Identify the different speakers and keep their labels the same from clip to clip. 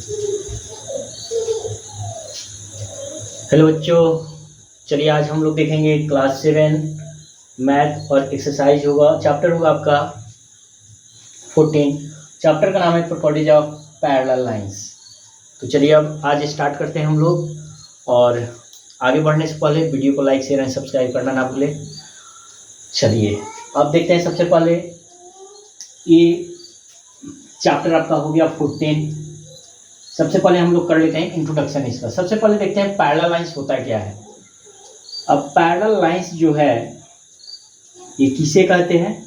Speaker 1: Hello बच्चों, चलिए आज हम लोग देखेंगे क्लास 7 मैथ और एक्सरसाइज होगा। चैप्टर होगा आपका 14। चैप्टर का नाम है प्रॉपर्टीज ऑफ पैरेलल लाइंस। तो चलिए अब आज स्टार्ट करते हैं हम लोग। और आगे बढ़ने से पहले वीडियो को लाइक शेयर एंड सब्सक्राइब करना ना भूलें। चलिए अब देखते हैं। सबसे पहले ये चैप्टर आपका हो गया 14। सबसे पहले हम लोग कर लेते हैं इंट्रोडक्शन इसका। सबसे पहले देखते हैं पैरेलल लाइंस होता क्या है। अब पैरेलल लाइंस जो है ये किसे कहते हैं,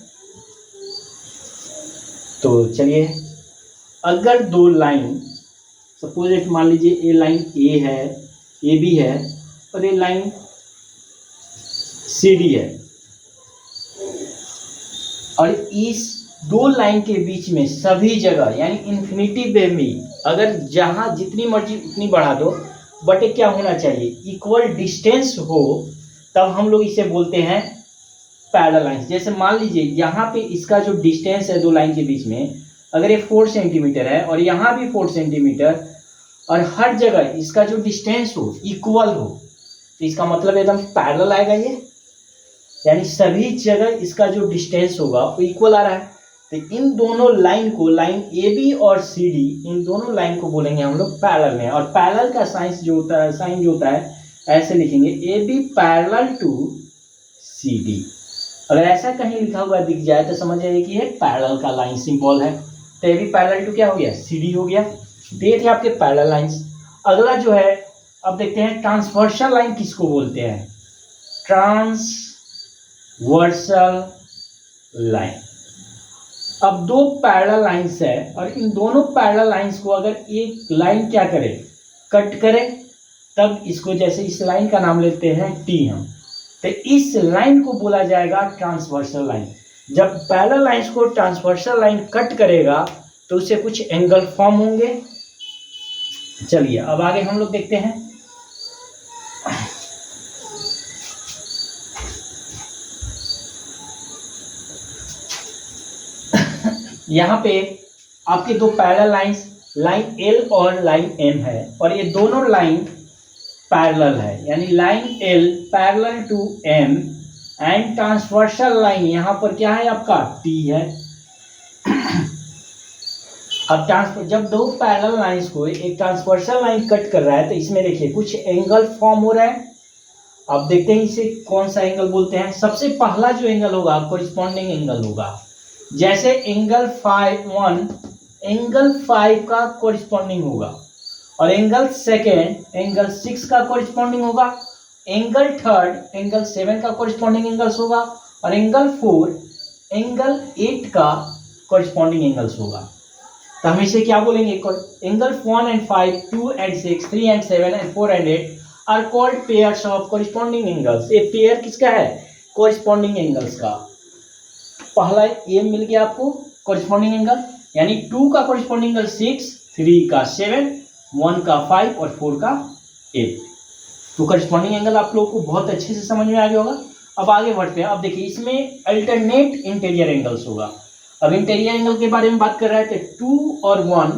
Speaker 1: तो चलिए अगर दो लाइन सपोज एक मान लीजिए ये लाइन ए है, ए बी है और ये लाइन सी डी है, और इस दो लाइन के बीच में सभी जगह यानी इन्फिनिटी वे में अगर जहां जितनी मर्जी उतनी बढ़ा दो, बट ये क्या होना चाहिए, इक्वल डिस्टेंस हो, तब हम लोग इसे बोलते हैं पैरेलल लाइंस। जैसे मान लीजिए यहाँ पे इसका जो डिस्टेंस है दो लाइन के बीच में, अगर ये 4 सेंटीमीटर है और यहाँ भी 4 सेंटीमीटर, और हर जगह इसका जो डिस्टेंस हो इक्वल हो, तो इसका मतलब एकदम पैरेलल आएगा ये, यानी सभी जगह इसका जो डिस्टेंस होगा वो इक्वल आ रहा है। तो इन दोनों लाइन को, लाइन ए बी और सी डी, इन दोनों लाइन को बोलेंगे हम लोग पैरेलल में। और पैरेलल का साइन जो होता है ऐसे लिखेंगे, A B parallel to C D. अगर ऐसा कहीं लिखा हुआ दिख जाए तो समझ जाइए कि ये पैरेलल का लाइन सिंबल है। तो ए बी पैरेलल टू क्या हो गया, सी डी हो गया। तो ये थे आपके पैरेलल लाइंस। अगला जो है अब देखते हैं ट्रांसवर्सल लाइन किसको बोलते हैं। Transversal line. अब दो पैरेलल लाइंस है और इन दोनों पैरेलल लाइंस को अगर एक लाइन क्या करे, कट करे, तब इसको, जैसे इस लाइन का नाम लेते हैं टी हम, तो इस लाइन को बोला जाएगा ट्रांसवर्सल लाइन। जब पैरेलल लाइंस को ट्रांसवर्सल लाइन कट करेगा तो उससे कुछ एंगल फॉर्म होंगे। चलिए अब आगे हम लोग देखते हैं। यहाँ पे आपके दो पैरेलल लाइंस, लाइन एल और लाइन एम है, और ये दोनों लाइन पैरेलल है, यानी line L parallel to M and transversal line यहाँ पर क्या है आपका टी है। अब जब दो पैरेलल लाइंस को एक ट्रांसवर्सल लाइन कट कर रहा है तो इसमें देखिए कुछ एंगल फॉर्म हो रहा है। अब देखते हैं इसे कौन सा एंगल बोलते हैं। सबसे पहला जो एंगल होगा कोरिस्पॉन्डिंग एंगल होगा। जैसे एंगल 5 का कोरिस्पॉन्डिंग होगा, और एंगल सेकेंड एंगल 6 का कोरिस्पॉन्डिंग होगा, एंगल थर्ड एंगल 7 का कोरिस्पॉन्डिंग एंगल्स होगा, और एंगल 4 एंगल 8 का कोरिस्पॉन्डिंग एंगल्स होगा। तो हम इसे क्या बोलेंगे, angle 1 and 5, 2 and 6, 3 and 7 and 4 and 8 are called pairs of corresponding angles. ये पेयर किसका है, कोरिस्पॉन्डिंग एंगल्स का। पहला ए मिल गया आपको कोरिस्पॉन्डिंग एंगल, यानी 2 का कोरिस्पॉन्डिंग एंगल 6, 3 का 7, 1 का 5 और 4 का 8। तो कोरिस्पॉन्डिंग एंगल आप लोगों को बहुत अच्छे से समझ में आ गया होगा। अब आगे बढ़ते हैं। अब देखिए इसमें अल्टरनेट इंटीरियर एंगल्स होगा। अब इंटीरियर एंगल के बारे में बात कर रहे थे। 2 और 1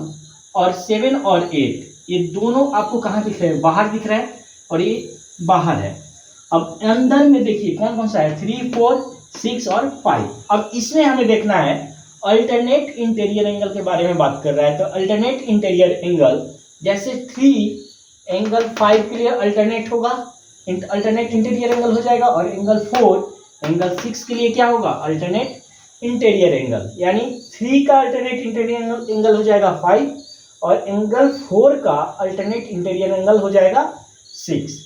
Speaker 1: और 7 और 8 ये दोनों आपको कहाँ दिख रहे हैं, बाहर दिख रहा है, और ये बाहर है। अब अंदर में देखिए कौन कौन सा है, 3, 4, 6 और 5। अब इसमें हमें देखना है अल्टरनेट इंटीरियर एंगल के बारे में बात कर रहा है। तो अल्टरनेट इंटीरियर एंगल, जैसे 3 एंगल 5 के लिए अल्टरनेट होगा, अल्टरनेट इंटीरियर एंगल हो जाएगा, और एंगल 4 एंगल 6 के लिए क्या होगा, अल्टरनेट इंटीरियर एंगल, यानी 3 का अल्टरनेट इंटीरियर एंगल हो जाएगा 5, और एंगल 4 का अल्टरनेट इंटीरियर एंगल हो जाएगा 6।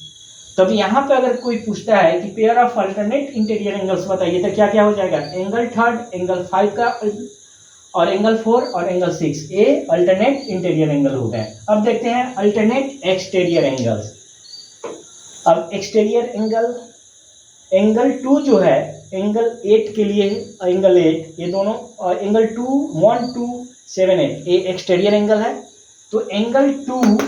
Speaker 1: तब यहाँ पे अगर कोई पूछता है कि pair of alternate interior angles बताइए, तो क्या क्या हो जाएगा, एंगल थर्ड एंगल 5 का और एंगल 4 और एंगल 6, ये अल्टरनेट इंटीरियर एंगल हो गए। अब देखते हैं अल्टरनेट एक्सटीरियर एंगल्स। अब एक्सटीरियर एंगल, एंगल 2 जो है एंगल 8 के लिए, एंगल 8 ये दोनों, और एंगल 2, 1, 2, 7, 8 ये एक्सटीरियर एंगल है। तो एंगल 2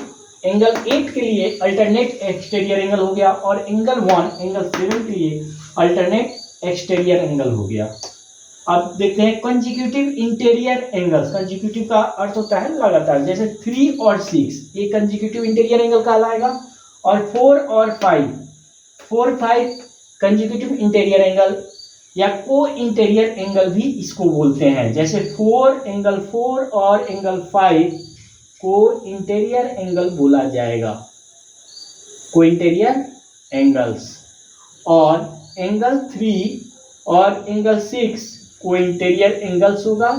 Speaker 1: एंगल 8 के लिए अल्टरनेट एक्सटीरियर एंगल हो गया, और एंगल 1 एंगल 7 के लिए अल्टरनेट एक्सटीरियर एंगल हो गया। अब देखते हैं कंजिक्यूटिव इंटीरियर एंगल्स। कंजिक्यूटिव का अर्थ होता है लगातार, जैसे 3 और 6 ये कंजिक्यूटिव इंटीरियर एंगल कहलाएगा, और 4 और 5, 4 5 कंजिक्यूटिव इंटीरियर एंगल या को इंटीरियर एंगल भी इसको बोलते हैं। जैसे 4 एंगल 4 और एंगल 5 को इंटीरियर एंगल बोला जाएगा, को इंटीरियर एंगल्स, और एंगल 3 और एंगल 6 को इंटीरियर एंगल्स होगा,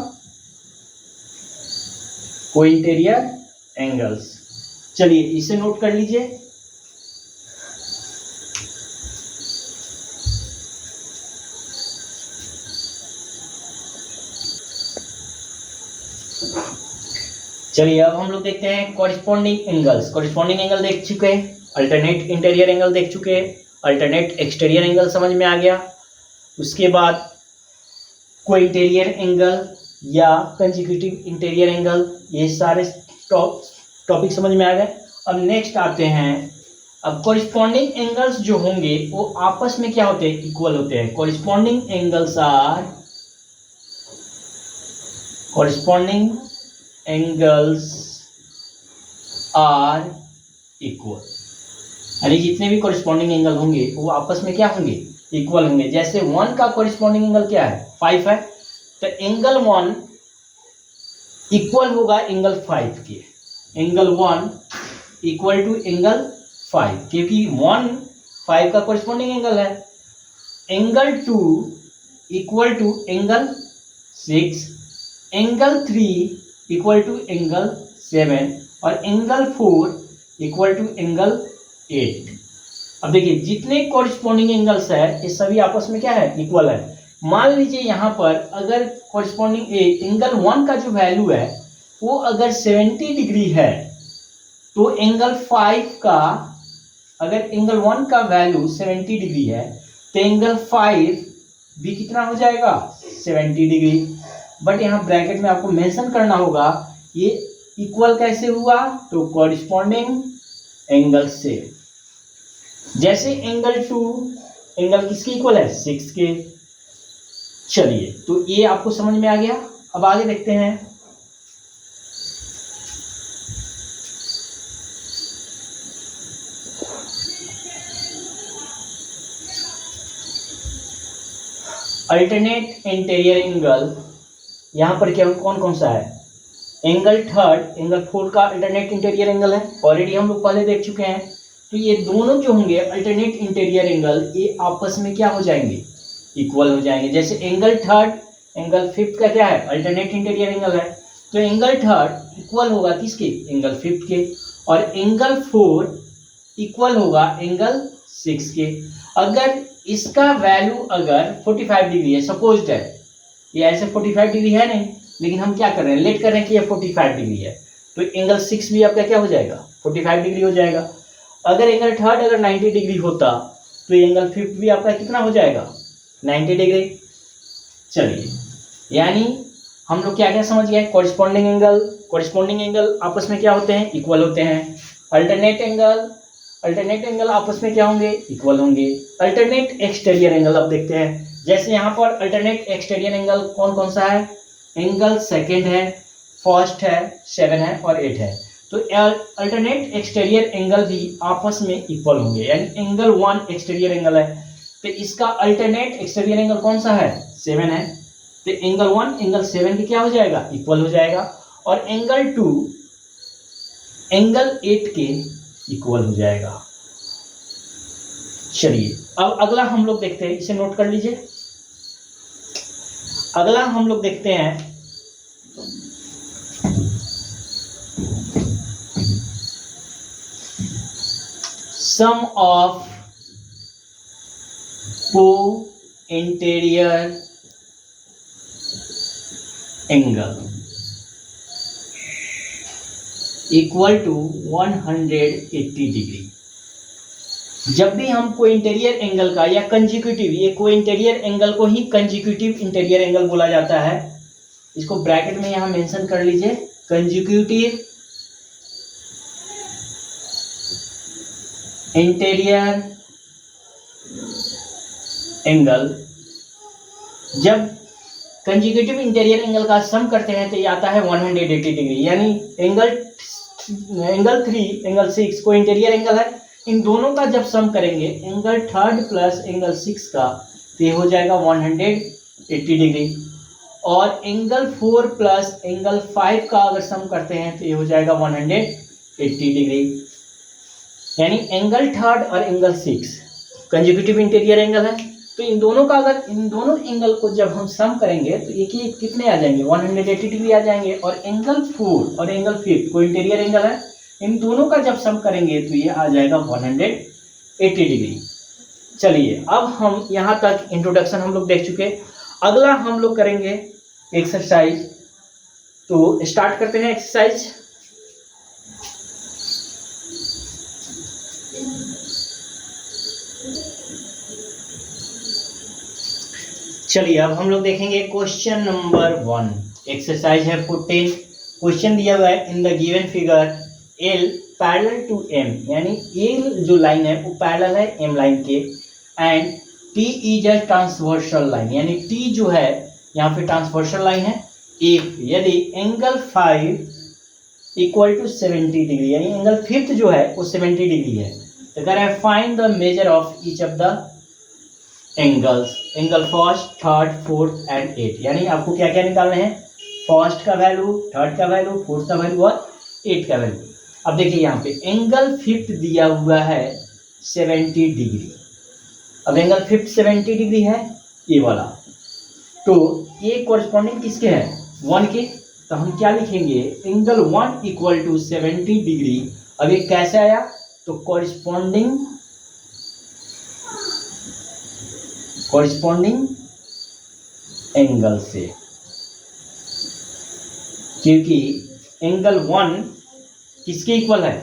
Speaker 1: को इंटीरियर एंगल्स। चलिए इसे नोट कर लीजिए। चलिए अब हम लोग देखते हैं कॉरिस्पॉन्डिंग एंगल्स। कॉरिस्पॉन्डिंग एंगल देख चुके हैं, अल्टरनेट इंटीरियर एंगल देख चुके हैं, अल्टरनेट एक्सटीरियर एंगल समझ में आ गया। उसके बाद को इंटीरियर एंगल या कंजिक्यूटिव इंटीरियर एंगल, ये सारे टॉपिक समझ में आ गए। अब नेक्स्ट आते हैं, अब कॉरिस्पॉन्डिंग एंगल्स जो होंगे वो आपस में क्या होते हैं, इक्वल होते हैं। Corresponding angles are, corresponding angles are equal, यानी जितने भी कॉरिस्पॉन्डिंग एंगल होंगे वो आपस में क्या होंगे, इक्वल होंगे। जैसे 1 का कॉरिस्पॉन्डिंग एंगल क्या है, 5 है, तो एंगल 1 इक्वल होगा एंगल 5 के। एंगल 1 इक्वल टू एंगल 5, क्योंकि 1 5 का कॉरिस्पॉन्डिंग एंगल है। Angle 2 equal to angle 6, angle 3 equal to angle 7, और एंगल 4 इक्वल टू एंगल 8। अब देखिए जितने कॉरिस्पॉन्डिंग एंगल्स है ये सभी आपस में क्या है, इक्वल है। मान लीजिए यहाँ पर अगर कॉरिस्पॉन्डिंग एंगल 1 का जो वैल्यू है वो अगर 70 डिग्री है, तो एंगल 5 का, अगर एंगल 1 का वैल्यू 70 डिग्री है तो एंगल 5 भी कितना हो जाएगा, 70 डिग्री। बट यहाँ ब्रैकेट में आपको मेंशन करना होगा ये इक्वल कैसे हुआ, तो कॉरिस्पॉन्डिंग एंगल से। जैसे एंगल 2 एंगल किसके इक्वल है, 6 के। चलिए तो ये आपको समझ में आ गया। अब आगे देखते हैं, अल्टरनेट इंटीरियर एंगल। यहाँ पर क्या कौन कौन सा है, एंगल 3, एंगल 4 का अल्टरनेट इंटीरियर एंगल है, ऑलरेडी हम लोग पहले देख चुके हैं। तो ये दोनों जो होंगे अल्टरनेट इंटीरियर एंगल, ये आपस में क्या हो जाएंगे, इक्वल हो जाएंगे। जैसे एंगल 3 एंगल 5 का क्या है, अल्टरनेट इंटीरियर एंगल है, तो एंगल 3 इक्वल होगा किसके, एंगल 5 के, और एंगल 4 इक्वल होगा एंगल 6 के। अगर इसका वैल्यू अगर 45 डिग्री है, सपोज्ड है, ये ऐसे 45 डिग्री है नहीं, लेकिन हम क्या कर रहे हैं, लेट कर रहे हैं कि ये 45 डिग्री है, तो एंगल 6 भी आपका क्या हो जाएगा, 45 डिग्री हो जाएगा। अगर एंगल 3 अगर 90 डिग्री होता तो एंगल 5 भी आपका कितना हो जाएगा, 90 डिग्री। चलिए यानी हम लोग क्या क्या समझ गए, कॉरिस्पॉन्डिंग एंगल, कॉरिस्पॉन्डिंग एंगल आपस में क्या होते हैं, इक्वल होते हैं। अल्टरनेट एंगल, अल्टरनेट एंगल आपस में क्या होंगे, इक्वल होंगे। अल्टरनेट एक्सटीरियर एंगल अब देखते हैं। जैसे यहाँ पर अल्टरनेट एक्सटीरियर एंगल कौन कौन सा है, एंगल 2 है, 1 है, 7 है और 8 है। तो अल्टरनेट एक्सटीरियर एंगल भी आपस में इक्वल होंगे, यानी एंगल 1 एक्सटीरियर एंगल है तो इसका अल्टरनेट एक्सटीरियर एंगल कौन सा है, 7 है, तो एंगल 1 एंगल 7 की क्या हो जाएगा, इक्वल हो जाएगा। और एंगल 2 एंगल 8 के इक्वल हो जाएगा। चलिए अब अगला हम लोग देखते हैं, इसे नोट कर लीजिए। अगला हम लोग देखते हैं sum of co-interior angle equal to 180 degree. जब भी हम को इंटीरियर एंगल का या कंजिक्यूटिव, ये को इंटीरियर एंगल को ही कंजिक्यूटिव इंटीरियर एंगल बोला जाता है, इसको ब्रैकेट में यहां मेंशन कर लीजिए, कंजिक्यूटिव इंटीरियर एंगल। जब कंजिक्यूटिव इंटीरियर एंगल का सम करते हैं तो ये आता है 180 डिग्री, यानी एंगल 3 एंगल 6 को इंटीरियर एंगल है, इन दोनों का जब सम करेंगे एंगल 3 प्लस एंगल 6 का तो ये हो जाएगा 180 डिग्री, और एंगल 4 प्लस एंगल 5 का अगर सम करते हैं तो ये हो जाएगा 180 डिग्री, यानी एंगल 3 और एंगल 6 कंजिक्यूटिव इंटीरियर एंगल है। तो इन दोनों का अगर इन दोनों एंगल को जब हम सम करेंगे तो ये कितने आ जाएंगे 180 डिग्री आ जाएंगे, और एंगल 4 और एंगल 5 को इंटीरियर एंगल है, इन दोनों का जब सम करेंगे तो ये आ जाएगा 180 डिग्री। चलिए अब हम यहाँ तक इंट्रोडक्शन हम लोग देख चुके, अगला हम लोग करेंगे एक्सरसाइज। तो स्टार्ट करते हैं एक्सरसाइज। चलिए अब हम लोग देखेंगे क्वेश्चन नंबर 1, एक्सरसाइज है 14। क्वेश्चन दिया हुआ है in the given figure L parallel to M, यानी L जो लाइन है वो पैरेलल है M लाइन के, and T is a transversal line, यानी T जो है यहाँ पे ट्रांसवर्सल लाइन है। एक यदि एंगल 5 इक्वल टू 70 डिग्री, यानी एंगल 5 जो है वो 70 डिग्री है, तो कह रहा है find the measure of each of the angles, angle first, third, fourth and 8, यानी आपको क्या क्या निकालने हैं, फर्स्ट का वैल्यू, थर्ड का वैल्यू, फोर्थ का वैल्यू और 8 का वैल्यू। अब देखिए यहाँ पे एंगल 5 दिया हुआ है 70 डिग्री, अब एंगल 5 70 डिग्री है ये वाला, तो ये कॉरेस्पॉन्डिंग किसके है 1 के, तो हम क्या लिखेंगे एंगल 1 इक्वल टू 70 डिग्री। अब ये कैसे आया, तो कॉरेस्पॉन्डिंग एंगल से, क्योंकि एंगल 1 किसके इक्वल है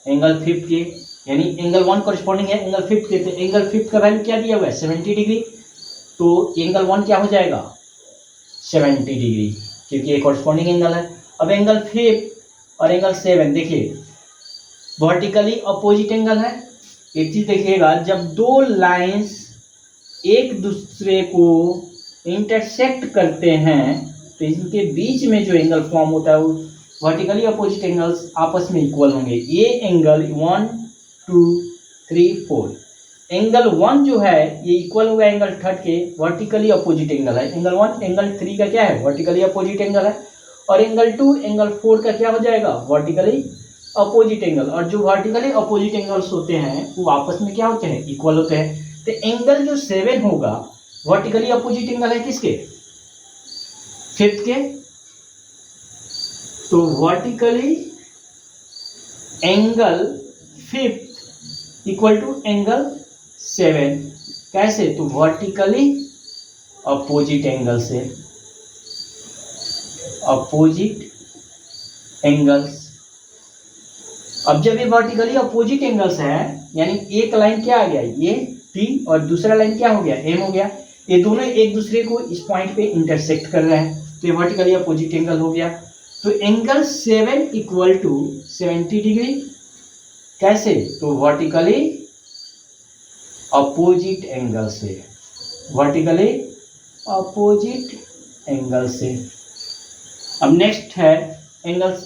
Speaker 1: एंगल 5 के, यानी एंगल 1 कॉरेस्पॉन्डिंग है एंगल 5 के, तो एंगल 5 का वैल्यू क्या दिया हुआ है 70 डिग्री, तो एंगल 1 क्या हो जाएगा 70 डिग्री, क्योंकि ये कॉरेस्पॉन्डिंग एंगल है। अब एंगल 5 और एंगल 7 देखिए वर्टिकली अपोजिट एंगल है। एक चीज देखिएगा, जब दो लाइंस एक दूसरे को इंटरसेक्ट करते हैं तो इनके बीच में जो एंगल फॉर्म होता है वो वर्टिकली अपोजिट एंगल्स आपस में इक्वल होंगे। ये एंगल 1 2 3 4, एंगल 1 जो है ये इक्वल होगा एंगल 3 के, वर्टिकली अपोजिट एंगल है। एंगल 1 एंगल 3 का क्या है वर्टिकली अपोजिट एंगल है, और एंगल 2 एंगल 4 का क्या हो जाएगा वर्टिकली अपोजिट एंगल, और जो वर्टिकली अपोजिट एंगल्स होते हैं वो आपस में क्या होते हैं इक्वल होते हैं। तो एंगल जो 7 होगा वर्टिकली अपोजिट एंगल है किसके 5 के, तो vertically angle 5 equal to angle 7, कैसे, तो वर्टिकली अपोजिट एंगल से, अपोजिट एंगल्स। अब जब ये वर्टिकली अपोजिट एंगल्स है, यानी एक लाइन क्या आ गया ये T और दूसरा लाइन क्या हो गया M हो गया, ये दोनों एक दूसरे को इस पॉइंट पे इंटरसेक्ट कर रहे हैं, तो ये वर्टिकली अपोजिट एंगल हो गया। तो एंगल 7 इक्वल टू 70 डिग्री, कैसे, तो वर्टिकली अपोजिट एंगल से, वर्टिकली अपोजिट एंगल से। अब नेक्स्ट है एंगल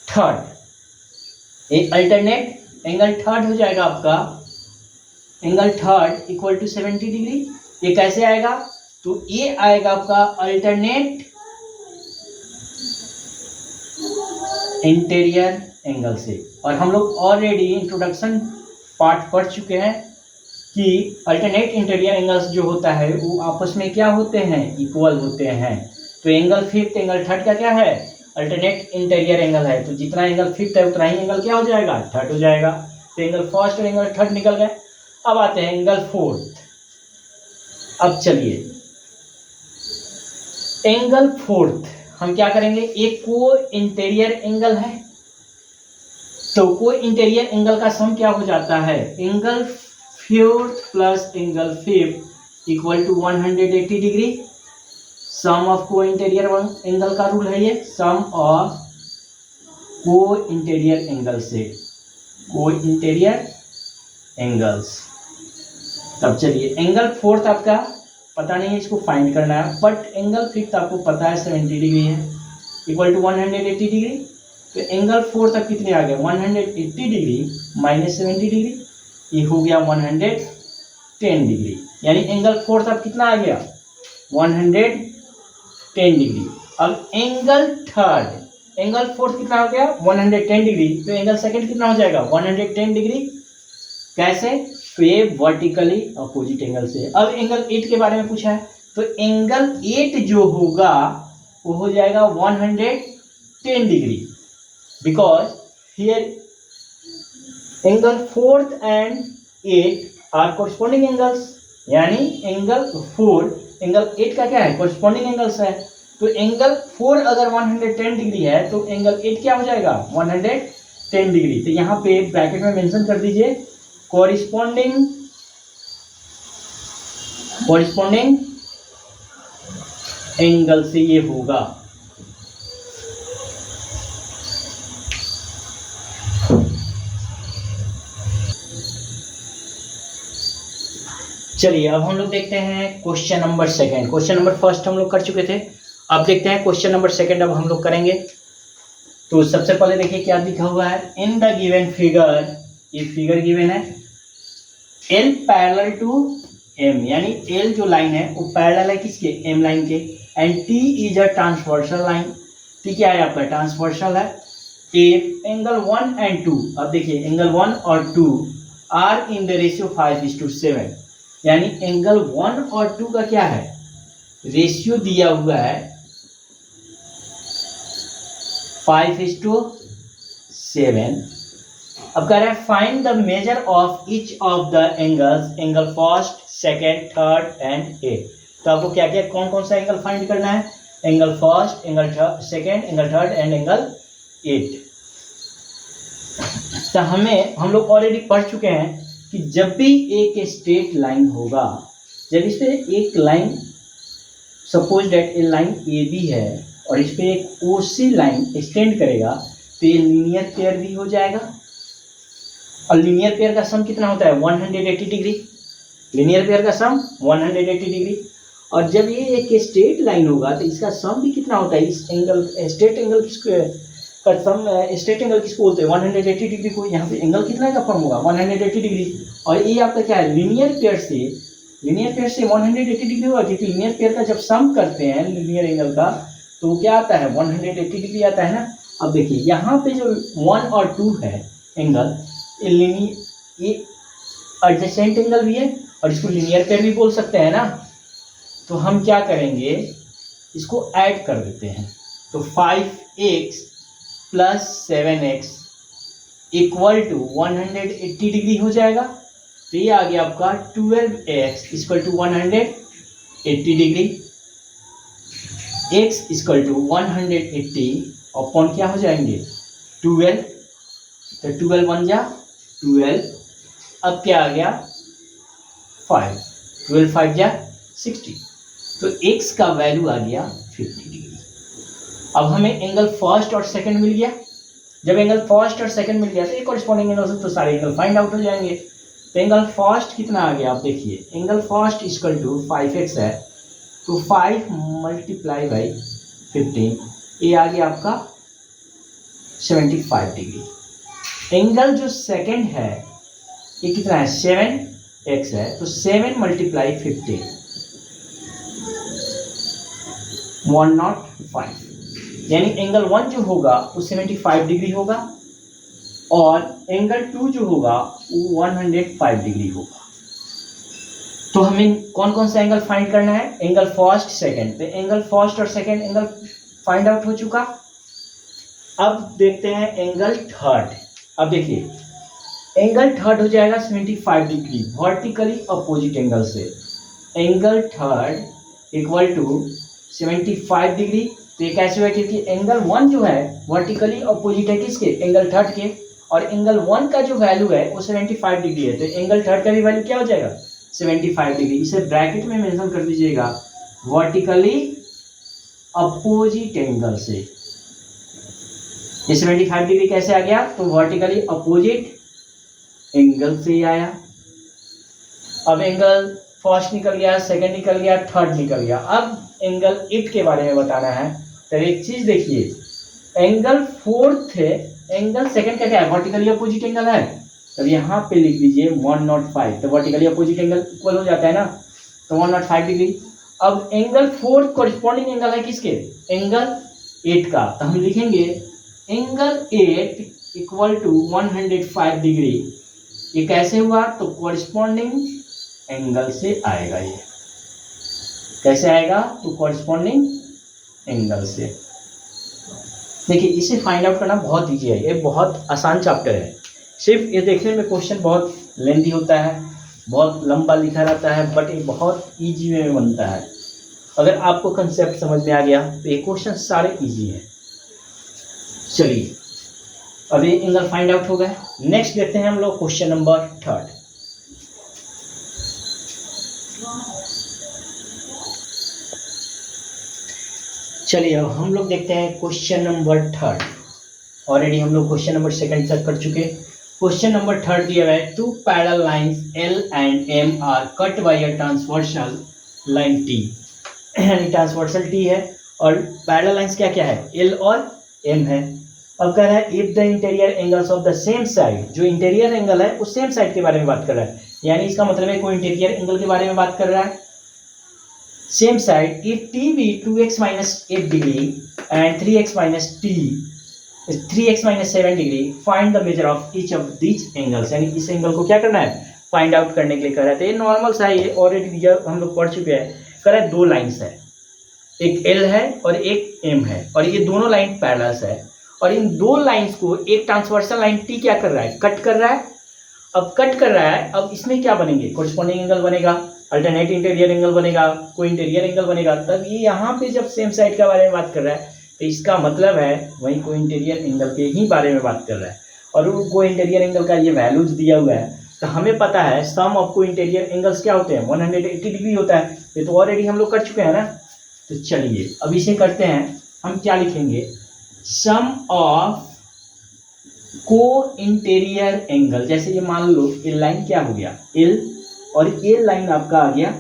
Speaker 1: थर्ड, एक अल्टरनेट एंगल थर्ड हो जाएगा आपका angle third equal to 70 degree. ये कैसे आएगा, तो ये आएगा आपका अल्टरनेट इंटीरियर एंगल से। और हम लोग ऑलरेडी इंट्रोडक्शन पार्ट पढ़ चुके हैं कि अल्टरनेट इंटीरियर एंगल्स जो होता है वो आपस में क्या होते हैं इक्वल होते हैं। तो एंगल 5 एंगल 3 का क्या है अल्टरनेट इंटीरियर एंगल है, तो जितना एंगल 5 है उतना ही एंगल क्या हो जाएगा 3 हो जाएगा। तो एंगल फर्स्ट और एंगल 3 निकल गए। अब आते हैं एंगल 4। अब चलिए एंगल 4 हम क्या करेंगे, एक को इंटीरियर एंगल है, तो को इंटीरियर एंगल का सम क्या हो जाता है, angle 4 plus angle 5 equal to 180 degree. Sum of co-interior angle का रूल है ये, sum of co-interior angle से, को इंटीरियर एंगल्स। तब चलिए एंगल 4 आपका पता नहीं है, इसको फाइंड करना है। बट एंगल फिफ्थ आपको पता है 70 डिग्री है, इक्वल टू 180 डिग्री। तो एंगल फोर्थ तक कितने आ गया, 180 डिग्री माइनस 70 डिग्री, ये हो गया 110 डिग्री। यानी एंगल फोर्थ अब कितना आ गया, 110 डिग्री। अब एंगल थर्ड, एंगल फोर्थ कितना हो गया, 110 डिग्री। तो एंगल सेकंड कितना हो जाएगा, 110 डिग्री। कैसे, तो ये वर्टिकली अपोजिट एंगल से। अब एंगल 8 के बारे में पूछा है, तो एंगल 8 जो होगा वो हो जाएगा 110 degree, because here angle fourth and 8 are corresponding angles. यानी एंगल 4 एंगल 8 का क्या है, कोरस्पॉन्डिंग एंगल्स है। तो एंगल 4 अगर 110 डिग्री है तो एंगल 8 क्या हो जाएगा, 110 डिग्री। तो यहाँ पे ब्रैकेट में मेंशन कर दीजिए कोरिस्पॉन्डिंग एंगल से ये होगा। चलिए अब हम लोग देखते हैं question number second. Question number first हम लोग कर चुके थे, अब देखते हैं क्वेश्चन नंबर सेकंड अब हम लोग करेंगे। तो सबसे पहले देखिए क्या लिखा हुआ है, इन द गिवन फिगर, ये फिगर गिवन है, L पैरेलल टू M, यानी L जो लाइन है वो पैरेलल है किसके, M लाइन के, and T is a transversal line. T क्या है आपका, ट्रांसवर्सल है। एंगल 1 एंड 2, अब देखिए एंगल 1 और 2 आर इन द रेशियो 5:7, यानी एंगल 1 और 2 का क्या है, रेशियो दिया हुआ है 5:7। अब कह रहा है find the measure of each of the angles, angle first, second, third and eight. तो आपको क्या क्या कौन कौन सा एंगल फाइंड करना है, angle first, angle second, angle third and angle eight. तो हम लोग ऑलरेडी पढ़ चुके हैं कि जब भी एक स्ट्रेट लाइन होगा, जब इस पे एक line, suppose that a line A B है और इस पे एक ओ सी लाइन एक्सटेंड करेगा, तो ये लीनियर पेयर भी हो जाएगा। और लीनियर पेयर का सम कितना होता है, 180 डिग्री। लीनियर पेयर का सम 180 डिग्री। और जब ये एक स्ट्रेट लाइन होगा तो इसका सम भी कितना होता है, इस एंगल स्ट्रेट एंगल किसको का सम, स्ट्रेट एंगल किसको बोलते हैं, 180 डिग्री को। यहाँ पे एंगल कितना का फॉर्म होगा, 180 डिग्री। और ये आपका क्या है, लीनियर पेयर से 180 डिग्री होगा, क्योंकि लीनियर पेयर का जब सम करते हैं लीनियर एंगल का तो क्या आता है, 180 डिग्री आता है ना। अब देखिए यहाँ पे जो 1 और 2 है एंगल, ये एडजेसेंट एंगल भी है और इसको लीनियर पेयर भी बोल सकते हैं ना। तो हम क्या करेंगे, इसको ऐड कर देते हैं। तो 5x plus 7x equal to 180 degree हो जाएगा। तो ये आ गया आपका 12x equal to 180 degree, x equal to 180 upon क्या हो जाएंगे 12। तो 12 बन जा 12। अब क्या आ गया 5, 12 5 जा 60। तो x का वैल्यू आ गया 50 डिग्री। अब हमें एंगल फर्स्ट और सेकंड मिल गया। जब एंगल फर्स्ट और सेकंड मिल गया तो एक कॉरेस्पॉन्डिंग एंगल से तो सारे एंगल फाइंड आउट हो जाएंगे। तो एंगल फर्स्ट कितना आ गया, आप देखिए angle first equal to 5x है, तो 5 मल्टीप्लाई बाई 15, ये आ गया आपका 75 डिग्री। एंगल जो सेकंड है ये कितना है, 7x है, तो 7 मल्टीप्लाई 15, 105, यानी एंगल 1 जो होगा वो 75 डिग्री होगा और एंगल 2 जो होगा वो 105 डिग्री होगा। तो हमें कौन कौन सा एंगल फाइंड करना है, एंगल फर्स्ट सेकंड। तो एंगल फर्स्ट और सेकंड एंगल फाइंड आउट हो चुका। अब देखते हैं एंगल थर्ड। अब देखिए एंगल थर्ड हो जाएगा 75 डिग्री वर्टिकली अपोजिट एंगल से। Angle third equal to 75 degree. तो ये कैसे हुआ, क्योंकि एंगल 1 जो है वर्टिकली अपोजिट है किसके, एंगल थर्ड के, और एंगल 1 का जो वैल्यू है वो 75 डिग्री है। तो एंगल थर्ड का भी वैल्यू क्या हो जाएगा 75 डिग्री। इसे ब्रैकेट में मेंशन कर दीजिएगा, वर्टिकली अपोजिट एंगल से। ये 75 डिग्री कैसे आ गया, तो वर्टिकली अपोजिट एंगल से आया। अब एंगल फर्स्ट निकल गया, सेकंड निकल गया, थर्ड निकल गया। अब एंगल 8 के बारे में बताना है। तो एक चीज देखिए, एंगल फोर्थ है, एंगल सेकंड का क्या है, वर्टिकली अपोजिट एंगल है। तब यहाँ पे लिख दीजिए 105, तो वर्टिकली अपोजिट एंगल इक्वल हो जाता है ना, तो 105 डिग्री। अब एंगल फोर्थ कॉरेस्पॉन्डिंग एंगल है किसके, एंगल 8 का। तो हम लिखेंगे एंगल 8 इक्वल टू 105 डिग्री। ये कैसे हुआ, तो कॉरेस्पॉन्डिंग एंगल से आएगा। ये कैसे आएगा, तो कॉरेस्पॉन्डिंग एंगल से। देखिए इसे फाइंड आउट करना बहुत ईजी है, ये बहुत आसान चैप्टर है। सिर्फ ये देखने में क्वेश्चन बहुत लेंथी होता है, बहुत लंबा लिखा रहता है, बट ये बहुत ईजी में बनता है। अगर आपको कंसेप्ट समझ में आ गया तो ये क्वेश्चन सारे ईजी हैं। चलिए अब ये एंगल फाइंड आउट हो गए। नेक्स्ट देखते हैं हम लोग क्वेश्चन नंबर 3। चलिए अब हम लोग देखते हैं क्वेश्चन नंबर 3। ऑलरेडी हम लोग क्वेश्चन नंबर 2 तक कर चुके। क्वेश्चन नंबर 3 दिया हुआ है, 2 parallel lines L and M are cut by a transversal line T। यानी ट्रांसवर्सल T है और पैरेलल लाइंस क्या क्या है, L और M है। अब कह रहा है if the interior angles of the same side, जो इंटीरियर एंगल है उस सेम साइड के बारे में बात कर रहा है। यानी इसका मतलब है कोई इंटीरियर एंगल के बारे में बात कर रहा है, same side. If T be 2x minus 8 degree and 3x minus 7 degree, find the measure of each of these angles. यानी इस एंगल को क्या करना है, फाइंड आउट करने के लिए कह रहे थे। ये नॉर्मल सा है, ये ऑलरेडी हम लोग पढ़ चुके हैं। कह रहा है 2 लाइन्स है, एक L है और एक M है, और ये दोनों लाइन पैरेलल्स है। और इन 2 लाइन्स को एक ट्रांसवर्सल लाइन T क्या कर रहा है, कट कर रहा है। अब कट कर रहा है, अब इसमें क्या बनेंगे, कोरिस्पॉन्डिंग एंगल बनेगा, अल्टरनेट इंटीरियर एंगल बनेगा, कोई इंटीरियर एंगल बनेगा। तब ये यहाँ पे जब सेम साइड के बारे में बात कर रहा है तो इसका मतलब है वही कोई इंटीरियर एंगल के ही बारे में बात कर रहा है। और वो कोई इंटीरियर एंगल का ये वैल्यूज दिया हुआ है। तो हमें पता है सम ऑफ कोई इंटीरियर एंगल्स क्या होते हैं, 180 डिग्री होता है। ये तो ऑलरेडी हम लोग कर चुके हैं ना। तो चलिए अब इसे करते हैं, हम क्या लिखेंगे, sum of co-interior angle. जैसे ये मान लो ये लाइन क्या हो गया, L, और ये लाइन आपका आ गया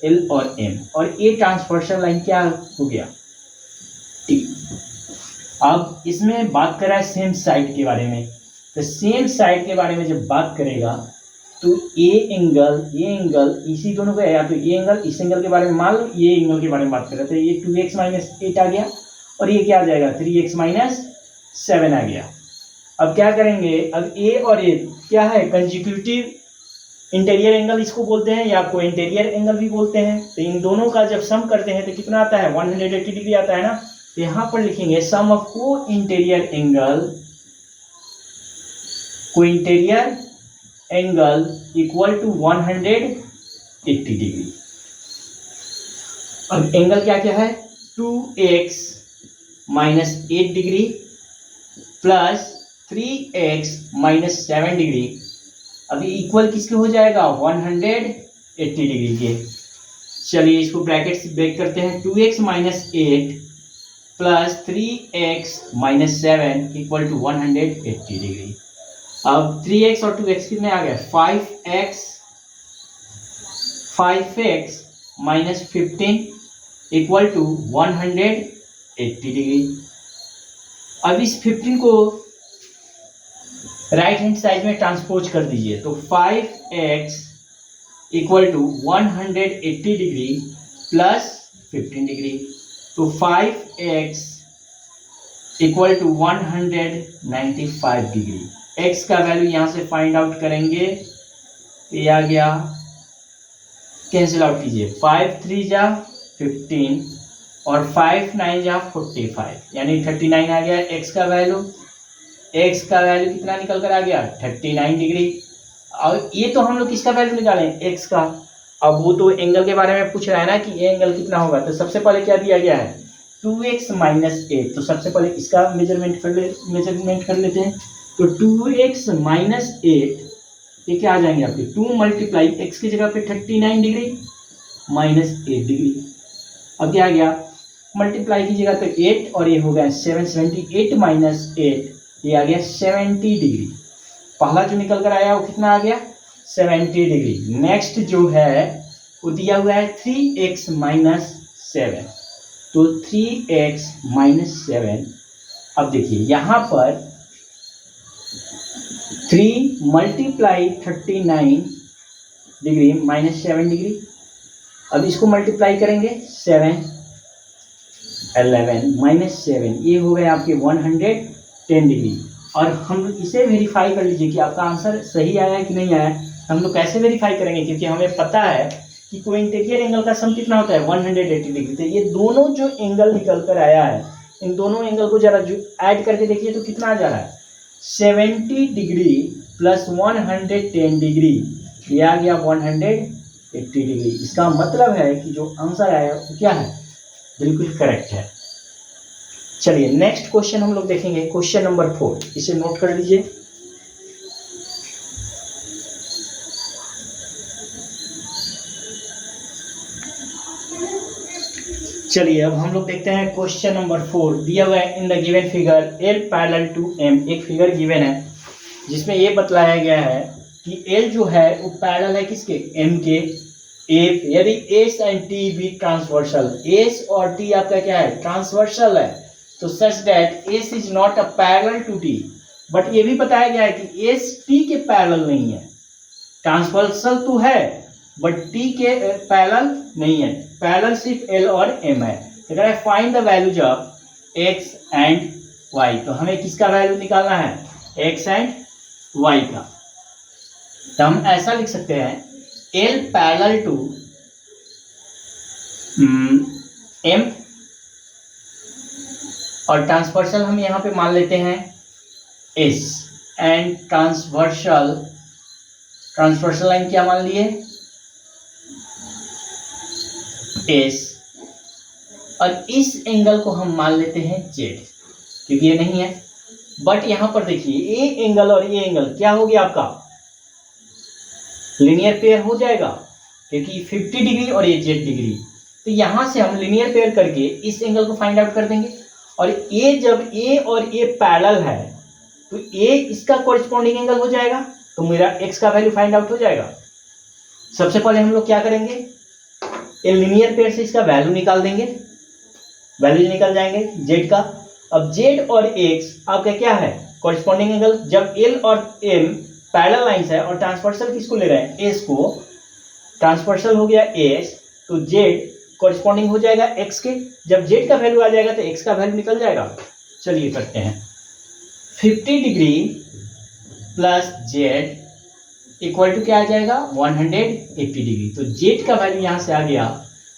Speaker 1: L और M, और ये ट्रांसवर्सल लाइन क्या हो गया, T। अब इसमें बात कर रहा है सेम साइड के बारे में। तो सेम साइड के बारे में जब बात करेगा तो ये एंगल इसी दोनों का है, या तो ये एंगल इस एंगल के बारे में, मान लो ये एंगल के बारे में बात कर रहे थे, ये 2x minus 8 आ गया, और ये क्या आ जाएगा, 3x minus 7 आ गया। अब क्या करेंगे, अब A और A क्या है, कंजिक्यूटिव इंटीरियर एंगल इसको बोलते हैं, या को इंटीरियर एंगल भी बोलते हैं। तो इन दोनों का जब सम करते हैं तो कितना आता है, 180 डिग्री आता है ना। तो यहाँ पर लिखेंगे sum of co-interior angle equal to 180 degree. अब एंगल क्या क्या है, 2x minus 8 degree plus 3x minus 7 degree. अभी इक्वल किसके हो जाएगा, 180 डिग्री के। चलिए इसको ब्रैकेट से ब्रेक करते हैं, 2x minus 8 plus 3x minus 7 equal to 180 degree. अब 3x और 2x कितने आ गए, 5x minus 15 equal to 180 degree. अब इस 15 को राइट हैंड साइड में ट्रांसपोज कर दीजिए, तो 5x equal to 180 degree plus 15 degree, तो 5x equal to 195 degree. x का वैल्यू यहाँ से फाइंड आउट करेंगे, ये आ गया, कैंसिल आउट कीजिए, 5 3 जा 15 और 5 9 जा 45, यानी 39 आ गया x का वैल्यू। x का वैल्यू कितना निकल कर आ गया, 39 डिग्री। और ये तो हम लोग किसका वैल्यू निकालें, x का। अब वो तो एंगल के बारे में पूछ रहा है ना कि ये एंगल कितना होगा। तो सबसे पहले क्या दिया गया है, 2x minus 8। तो सबसे पहले इसका मेजरमेंट कर लेते हैं। तो 2x minus 8 ये क्या आ जाएंगे आपके, 2 मल्टीप्लाई x की जगह पे 39 डिग्री माइनस 8 डिग्री। अब क्या आ गया, मल्टीप्लाई की जगह पे 8 और ये हो गया 778 माइनस 8, ये आ गया 70 डिग्री। पहला जो निकल कर आया वो कितना आ गया, 70 डिग्री। नेक्स्ट जो है वो दिया हुआ है 3x माइनस 7, तो 3x माइनस 7। अब देखिए यहाँ पर 3 मल्टीप्लाई 39 डिग्री माइनस 7 डिग्री। अब इसको मल्टीप्लाई करेंगे 7 11 माइनस 7, ये हो गए आपके 110 डिग्री। और हम इसे वेरीफाई कर लीजिए कि आपका आंसर सही आया है कि नहीं आया। हम लोग कैसे वेरीफाई करेंगे, क्योंकि हमें पता है कि कोइंटेरियर एंगल का सम कितना होता है 180 डिग्री। तो ये दोनों जो एंगल निकल कर आया है, इन दोनों एंगल को जरा जो ऐड करके देखिए तो कितना आ जा रहा है 70 डिग्री प्लस 110 डिग्री, ये आ गया 180 डिग्री। इसका मतलब है कि जो आंसर आया वो क्या है, बिल्कुल करेक्ट है। चलिए नेक्स्ट क्वेश्चन हम लोग देखेंगे, क्वेश्चन नंबर 4, इसे नोट कर लीजिए। चलिए अब हम लोग देखते हैं क्वेश्चन नंबर 4। दिया हुआ है in the given figure L parallel to M, एक फिगर गिवन है जिसमें ये बतलाया गया है कि L जो है वो पैरेलल है किसके, M के। यदि S एंड T भी ट्रांसवर्सल, S और T आपका क्या है, ट्रांसवर्सल है, तो such that S is not a parallel to T। But ये भी बताया गया है कि S T के पैरेलल नहीं है, ट्रांसवर्सल तो है बट T के पैरेलल नहीं है, पैरेलल सिर्फ L और M है। तो कह रहा है find the values of X and Y, तो हमें किसका वैल्यू निकालना है, X एंड Y का। तो हम ऐसा लिख सकते हैं L पैरेलल टू M, और ट्रांसवर्सल हम यहाँ पे मान लेते हैं S, एंड ट्रांसवर्सल लाइन क्या मान लिए, S, और इस एंगल को हम मान लेते हैं Z, क्योंकि ये नहीं है। बट यहां पर देखिए ये एंगल और ये एंगल क्या हो गया आपका, लीनियर पेयर हो जाएगा, क्योंकि 50 डिग्री और ये Z डिग्री। तो यहां से हम लीनियर पेयर करके इस एंगल को फाइंड आउट कर देंगे। और ये जब A और A पैरेलल है तो A इसका कॉरेस्पॉन्डिंग एंगल हो जाएगा, तो मेरा X का वैल्यू फाइंड आउट हो जाएगा। सबसे पहले हम लोग क्या करेंगे, ये लीनियर पेयर से इसका वैल्यू निकाल देंगे, वैल्यू निकल जाएंगे Z का। अब Z और X आपका क्या है, कॉरेस्पॉन्डिंग एंगल। जब L और M पैरेलल लाइंस है और ट्रांसवर्सल किसको ले रहे हैं, S को, ट्रांसवर्सल हो गया S, तो Z कॉरेस्पॉन्डिंग हो जाएगा X के। जब Z का वैल्यू आ जाएगा तो X का वैल्यू निकल जाएगा। चलिए करते हैं, 50 degree plus Z equal to क्या आ जाएगा 180 डिग्री। तो Z का वैल्यू यहाँ से आ गया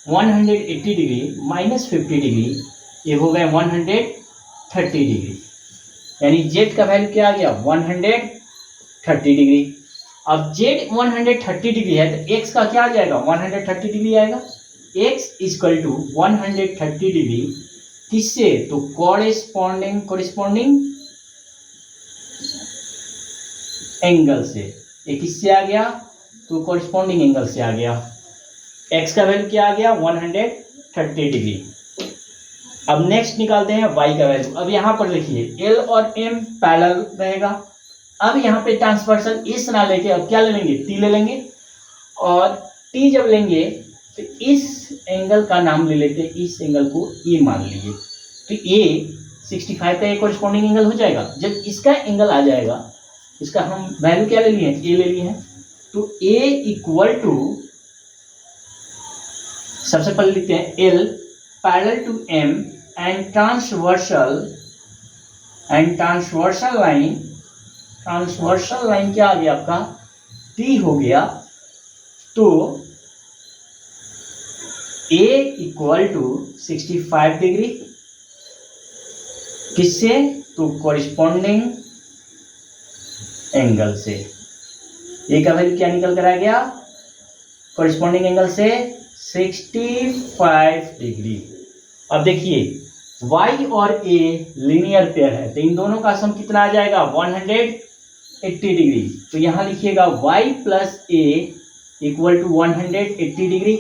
Speaker 1: 180 डिग्री माइनस 50 डिग्री, ये हो गया 130 डिग्री, यानी Z का वैल्यू क्या आ गया 130 डिग्री। अब Z 130 डिग्री है तो X का क्या आ जाएगा 130 डिग्री आएगा। X इक्वल टू 130 डिग्री किससे, तो कॉरेस्पॉन्डिंग एंगल से। ये किससे आ गया, तो कॉरेस्पॉन्डिंग एंगल से आ गया। X का वैल्यू क्या आ गया 130 डिग्री। अब नेक्स्ट निकालते हैं Y का वैल्यू। अब यहाँ पर देखिए L और M पैरेलल रहेगा। अब यहाँ पे ट्रांसवर्सल इस ना लेके अब क्या ले लेंगे, T ले लेंगे, और T जब लेंगे तो इस एंगल का नाम ले लेते हैं, इस एंगल को A मान लीजिए। तो A 65 का एक कॉरेस्पॉन्डिंग एंगल हो जाएगा। जब इसका एंगल आ जाएगा, इसका हम वैल्यू क्या ले लिए हैं, A ले लिए हैं, तो A इक्वल टू, सबसे पहले लिखते हैं L parallel to M and transversal line क्या आ गया आपका T हो गया। तो A इक्वल टू 65 डिग्री किससे, तो कॉरेस्पॉन्डिंग एंगल से। A का वैल्यू क्या निकल कर आ गया, कॉरेस्पॉन्डिंग एंगल से 65 डिग्री। अब देखिए Y और A लीनियर पेयर है, तो इन दोनों का सम कितना आ जाएगा 180 डिग्री। तो यहां लिखिएगा Y plus A equal to 180 degree,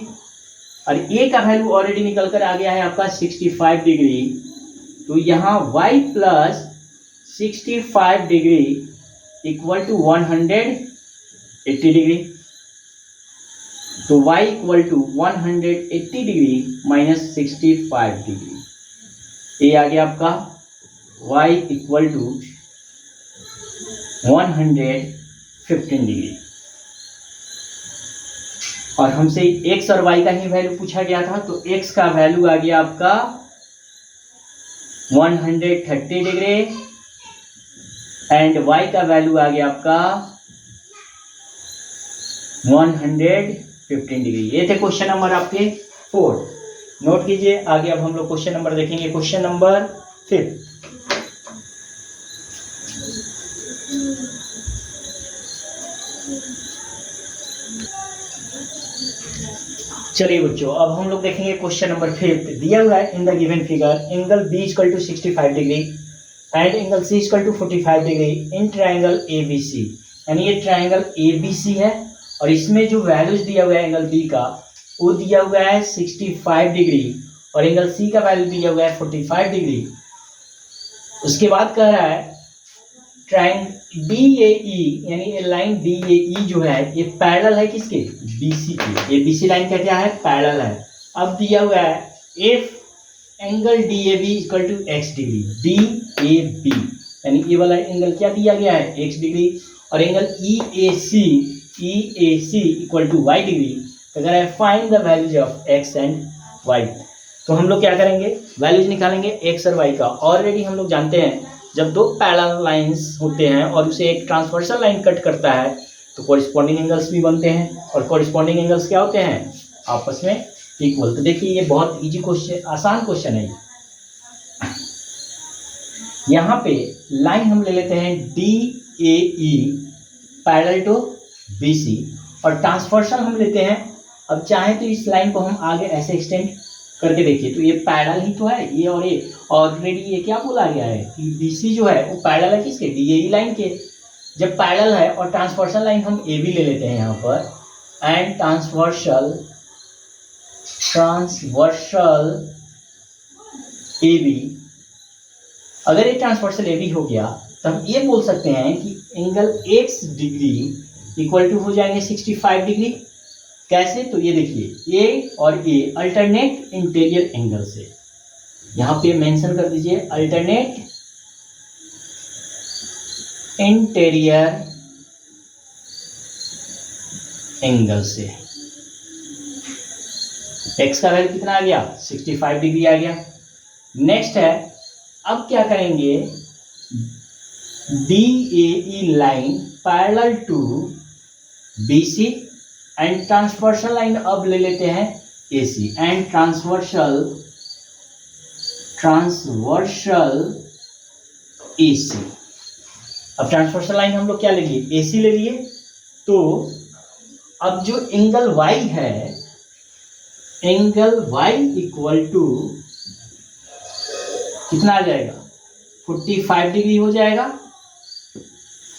Speaker 1: और A का वैल्यू ऑलरेडी निकल कर आ गया है आपका 65 डिग्री। तो यहाँ Y plus 65 degree equal to 180 degree. तो y equal to 180 degree minus 65 degree, ये आ गया आपका y इक्वल टू 115 डिग्री। और हमसे x और y का ही वैल्यू पूछा गया था, तो x का वैल्यू आ गया आपका 130 डिग्री एंड y का वैल्यू आ गया आपका 115 डिग्री। ये थे क्वेश्चन नंबर आपके 4, नोट कीजिए। आगे अब हम लोग क्वेश्चन नंबर देखेंगे, क्वेश्चन नंबर 5। चलिए बच्चों, अब हम लोग देखेंगे क्वेश्चन नंबर 5। दिया हुआ है in the given figure angle B equal to 65 degree and angle C equal to 45 degree in triangle ABC. यानी ये ट्रायंगल एबीसी है और इसमें जो वैल्यूज दिया हुआ है एंगल बी का, वो दिया हुआ है 65 डिग्री और एंगल सी का वैल्यू दिया हुआ है 45 डिग्री। उसके बाद कह रहा है ट्रायंगल DAE, यानी ये लाइन DAE जो है ये पैरेलल है किसके, BC के। ये BC लाइन का क्या है, पैरेलल है। अब दिया हुआ है if angle DAB equal to x degree, DAB यानी ये वाला एंगल क्या दिया गया है, x डिग्री, और angle EAC equal to y degree. तो कह रहा है find the values of x and y। तो हम लोग क्या करेंगे, वैल्यूज निकालेंगे x और y का। ऑलरेडी हम लोग जानते हैं जब दो पैरेलल लाइंस होते हैं और उसे एक ट्रांसवर्सल लाइन कट करता है तो कोरिस्पॉन्डिंग एंगल्स भी बनते हैं, और कोरिस्पॉन्डिंग एंगल्स क्या होते हैं, आपस में इक्वल। तो देखिए ये बहुत इजी क्वेश्चन, आसान क्वेश्चन है। यहाँ पे लाइन हम ले लेते हैं DAE पैरेलल टू BC और ट्रांसवर्सल हम लेते हैं। अब चाहे तो इस लाइन को हम आगे ऐसे एक्सटेंड करके देखिए, तो ये पैरेलल ही तो है, ये और ये ऑलरेडी ये क्या बोला गया है कि BC जो है वो पैरेलल है किसके, DAE लाइन के। जब पैरेलल है और ट्रांसवर्सल लाइन हम AB ले लेते हैं यहाँ पर, एंड ट्रांसवर्सल AB, अगर ये ट्रांसवर्सल AB हो गया तो हम ये बोल सकते हैं कि angle x degree equal to हो जाएंगे 65 डिग्री। कैसे, तो ये देखिए A और A अल्टरनेट इंटीरियर एंगल से, यहाँ पे मेंशन कर दीजिए अल्टरनेट इंटीरियर एंगल से। x का वैल्यू कितना आ गया, 65 डिग्री आ गया। नेक्स्ट है, अब क्या करेंगे, DAE line parallel to BC and transversal line अब ले लेते हैं AC एंड ट्रांसवर्सल AC। अब ट्रांसवर्सल लाइन हम लोग क्या ले लिए, AC ले लिए। तो अब जो एंगल Y है, एंगल Y इक्वल टू कितना आ जाएगा, 45 डिग्री हो जाएगा।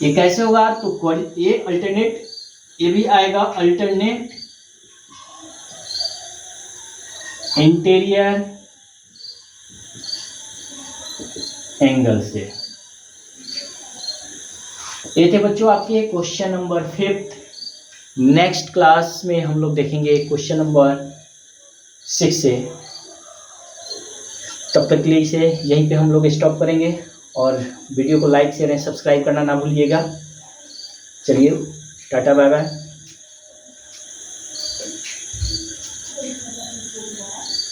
Speaker 1: ये कैसे होगा, तो ये अल्टरनेट, ये भी आएगा अल्टरनेट इंटीरियर एंगल से। ये थे बच्चों आपके क्वेश्चन नंबर 5। नेक्स्ट क्लास में हम लोग देखेंगे क्वेश्चन नंबर 6 से। तब तक के लिए इसे यहीं पे हम लोग स्टॉप करेंगे और वीडियो को लाइक शेयर एंड सब्सक्राइब करना ना भूलिएगा। चलिए टाटा बाय बाय।